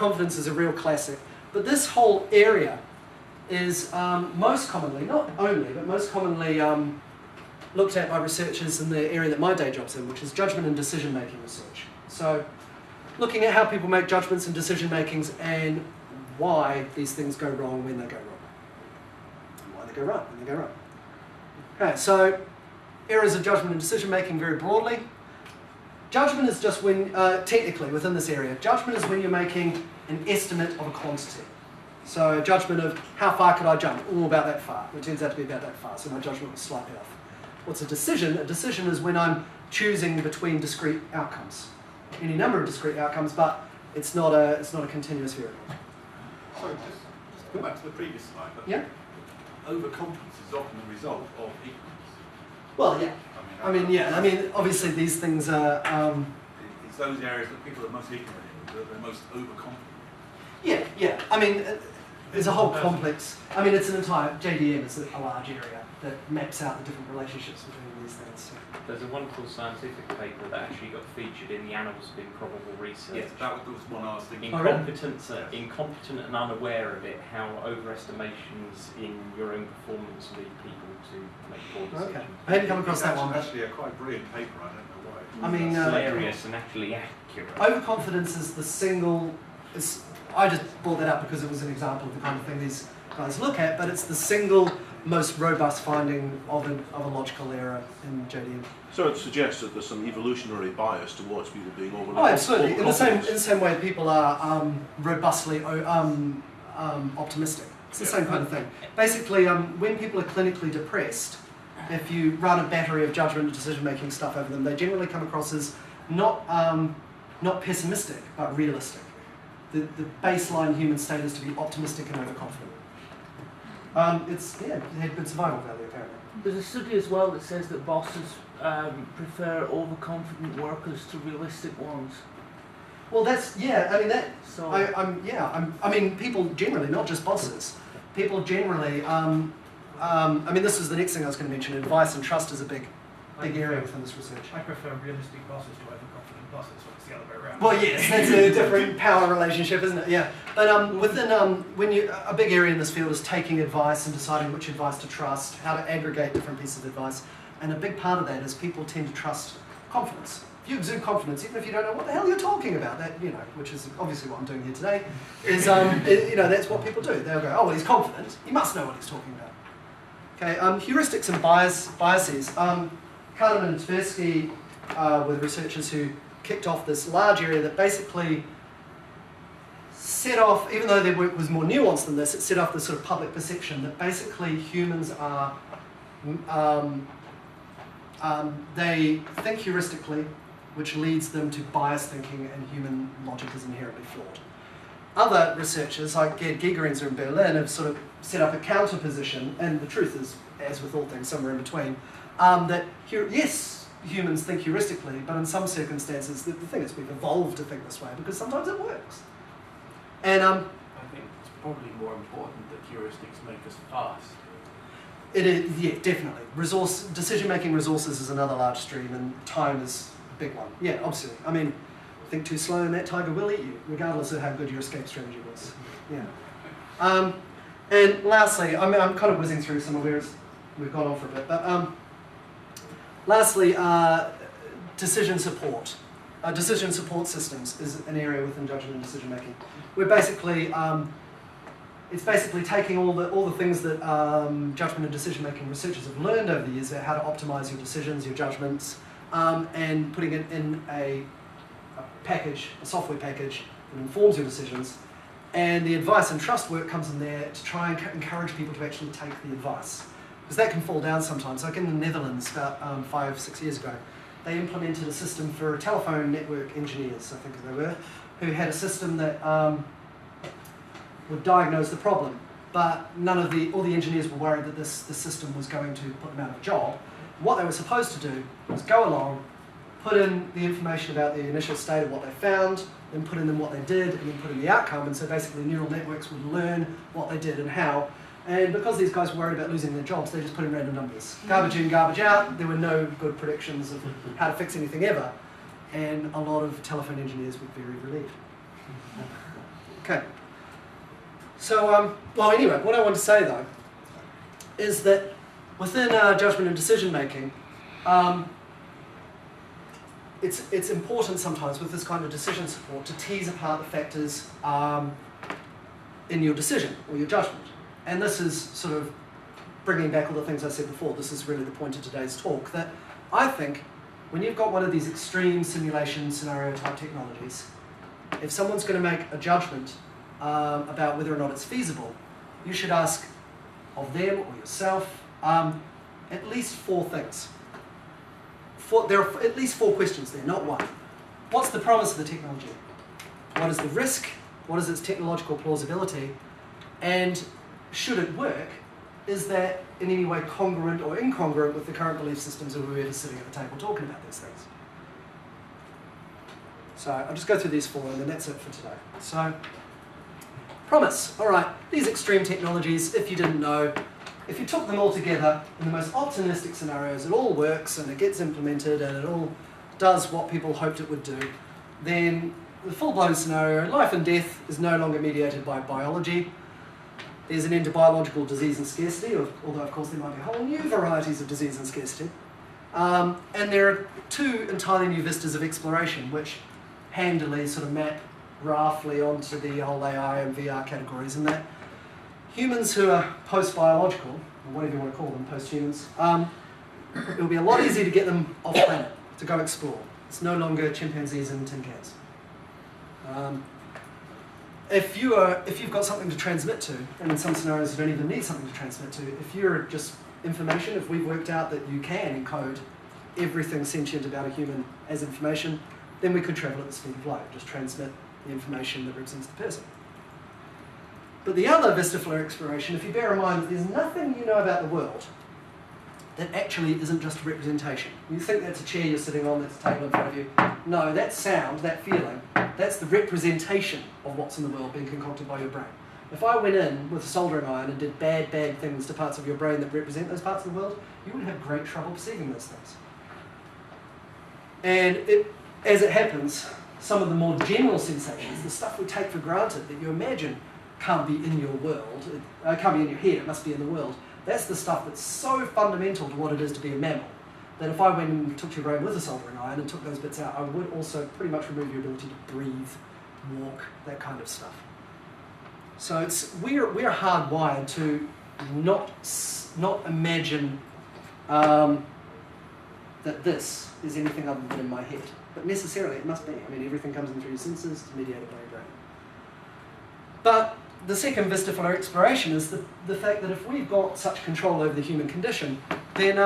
overconfidence is a real classic. But this whole area is most commonly, not only, but most commonly looked at by researchers in the area that my day job's in, which is judgment and decision-making research. So looking at how people make judgments and decision-makings and why these things go wrong when they go wrong. And why they go right when they go wrong. Okay, so areas of judgment and decision-making very broadly. Judgment is just when, technically within this area, judgment is when you're making an estimate of a quantity. So a judgment of how far could I jump? Oh, about that far. It turns out to be about that far, so my judgment was slightly off. What's a decision? A decision is when I'm choosing between discrete outcomes. Any number of discrete outcomes, but it's not a continuous variable. Sorry, just go back to the previous slide. But yeah? Overconfidence is often the result of ignorance. Well, yeah. I mean, obviously these things are... it's those areas that people are most ignorant in, that they're most overconfident. Yeah. I mean, there's a whole complex... I mean, it's an entire... JDM is a large area that maps out the different relationships between these things. So. There's a wonderful scientific paper that actually got featured in the Annals of Improbable Research. Yes, that was one I was thinking. Incompetent and unaware of it, how overestimations in your own performance lead people to make poor decisions. Okay. I hadn't come across that one. It's actually a quite brilliant paper, I don't know why. I mean, hilarious and actually accurate. Overconfidence is the single... I just brought that up because it was an example of the kind of thing these guys look at, but it's the single most robust finding of a logical error in JDM. So it suggests that there's some evolutionary bias towards people being overly absolutely. In the same way people are robustly optimistic. It's the same kind of thing. Basically, when people are clinically depressed, if you run a battery of judgment and decision-making stuff over them, they generally come across as not pessimistic, but realistic. The baseline human state is to be optimistic and overconfident. It had good survival value, apparently. There's a study as well that says that bosses prefer overconfident workers to realistic ones. Well, I mean, people generally, not just bosses. People generally, I mean, this is the next thing I was going to mention. Advice and trust is a big area within this research. I prefer realistic bosses to overconfident bosses, so it's the other way around. Well, yes, that's a different power relationship, isn't it? Yeah. But within, a big area in this field is taking advice and deciding which advice to trust, how to aggregate different pieces of advice. And a big part of that is people tend to trust confidence. If you exude confidence, even if you don't know what the hell you're talking about, that, which is obviously what I'm doing here today, is, that's what people do. They'll go, oh, well, he's confident. He must know what he's talking about. Okay, heuristics and biases. Kahneman and Tversky were the researchers who kicked off this large area that basically set off, even though their work was more nuanced than this, it set off this sort of public perception that basically humans are, they think heuristically, which leads them to biased thinking, and human logic is inherently flawed. Other researchers, like Gerd Gigerenzer in Berlin, have sort of set up a counter position, and the truth is, as with all things, somewhere in between, that yes, humans think heuristically, but in some circumstances, the thing is we've evolved to think this way because sometimes it works. And I think it's probably more important that heuristics make us fast. It is, yeah, definitely. Decision-making resources is another large stream, and time is a big one. Yeah, obviously. I mean, think too slow and that tiger will eat you, regardless of how good your escape strategy was. Yeah. And lastly, I'm kind of whizzing through some of where we've gone on for a bit, but lastly, decision support. Decision support systems is an area within judgment and decision making. We're basically, it's basically taking all the things that judgment and decision making researchers have learned over the years about how to optimize your decisions, your judgments, and putting it in a package, a software package that informs your decisions. And the advice and trust work comes in there to try and encourage people to actually take the advice. Because that can fall down sometimes. Like in the Netherlands about 5-6 years ago, they implemented a system for telephone network engineers, I think they were, who had a system that would diagnose the problem. But all the engineers were worried that this system was going to put them out of a job. What they were supposed to do was go along, put in the information about the initial state of what they found, then put in what they did, and then put in the outcome. And so basically neural networks would learn what they did and how. And because these guys were worried about losing their jobs, they just put in random numbers. Garbage in, garbage out. There were no good predictions of how to fix anything ever. And a lot of telephone engineers were very relieved. Okay. So, well, anyway, what I want to say though is that within judgment and decision making, it's important sometimes with this kind of decision support to tease apart the factors in your decision or your judgment. And this is sort of bringing back all the things I said before. This is really the point of today's talk, that I think when you've got one of these extreme simulation scenario type technologies, if someone's going to make a judgment about whether or not it's feasible, you should ask of them or yourself at least 4 things. There are at least 4 questions there, not one. What's the promise of the technology? What is the risk? What is its technological plausibility? And should it work, is that in any way congruent or incongruent with the current belief systems of whoever's sitting at the table talking about these things? So I'll just go through these 4 and then that's it for today. So, promise. All right, these extreme technologies, if you didn't know, if you took them all together in the most optimistic scenarios, it all works and it gets implemented and it all does what people hoped it would do, then the full-blown scenario, life and death is no longer mediated by biology. There's an end to biological disease and scarcity, although of course there might be whole new varieties of disease and scarcity. And there are 2 entirely new vistas of exploration which handily sort of map roughly onto the whole AI and VR categories, and that humans who are post-biological, or whatever you want to call them, post-humans, it'll be a lot easier to get them off planet to go explore. It's no longer chimpanzees and tin cans. If you've got something to transmit to, and in some scenarios you don't even need something to transmit to, if you're just information, if we've worked out that you can encode everything sentient about a human as information, then we could travel at the speed of light, just transmit the information that represents the person. But the other vista for exploration, if you bear in mind that there's nothing you know about the world that actually isn't just a representation. You think that's a chair you're sitting on, that's a table in front of you. No, that sound, that feeling, that's the representation of what's in the world being concocted by your brain. If I went in with a soldering iron and did bad things to parts of your brain that represent those parts of the world, you would have great trouble perceiving those things. And as it happens, some of the more general sensations, the stuff we take for granted that you imagine can't be in your world, can't be in your head, it must be in the world, that's the stuff that's so fundamental to what it is to be a mammal, that if I went and took your brain with a soldering iron and took those bits out, I would also pretty much remove your ability to breathe, walk, that kind of stuff. So we're hardwired to not imagine that this is anything other than in my head. But necessarily it must be. I mean, everything comes in through your senses, it's mediated by your brain. But the second vista for our exploration is the fact that if we've got such control over the human condition, then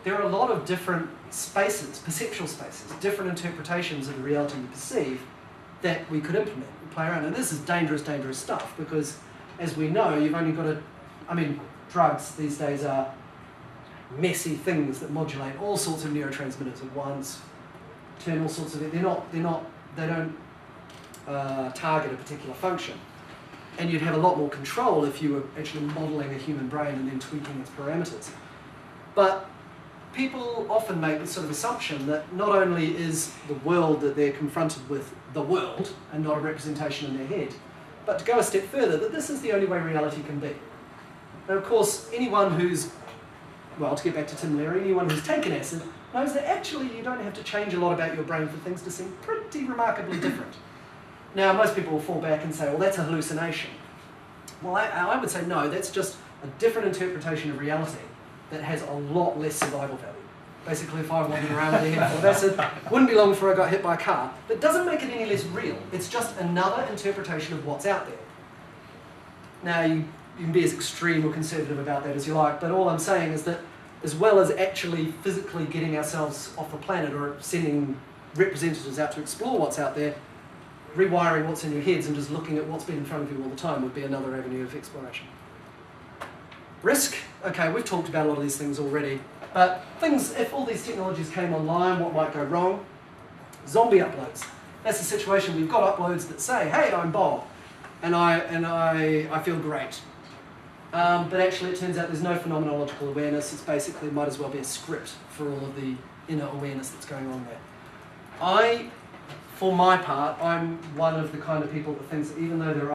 there are a lot of different spaces, perceptual spaces, different interpretations of the reality you perceive that we could implement and play around. And this is dangerous, dangerous stuff because, as we know, you've only got to, I mean, drugs these days are messy things that modulate all sorts of neurotransmitters at once, turn all sorts of, they don't target a particular function. And you'd have a lot more control if you were actually modelling a human brain and then tweaking its parameters. But people often make this sort of assumption that not only is the world that they're confronted with the world and not a representation in their head, but to go a step further, that this is the only way reality can be. Now, of course, anyone who's, well, to get back to Tim Leary, anyone who's taken acid knows that actually you don't have to change a lot about your brain for things to seem pretty remarkably different. Now, most people will fall back and say, well, that's a hallucination. Well, I would say no, that's just a different interpretation of reality that has a lot less survival value. Basically, if I wandered around with a head full of acid, wouldn't be long before I got hit by a car. That doesn't make it any less real. It's just another interpretation of what's out there. Now, you can be as extreme or conservative about that as you like, but all I'm saying is that as well as actually physically getting ourselves off the planet or sending representatives out to explore what's out there, rewiring what's in your heads and just looking at what's been in front of you all the time would be another avenue of exploration. Risk, okay, we've talked about a lot of these things already, but things, if all these technologies came online, what might go wrong? Zombie uploads. That's the situation. We've got uploads that say, hey, I'm Bob, and I feel great. But actually it turns out there's no phenomenological awareness. It's basically might as well be a script for all of the inner awareness that's going on there. For my part, I'm one of the kind of people that thinks that even though there are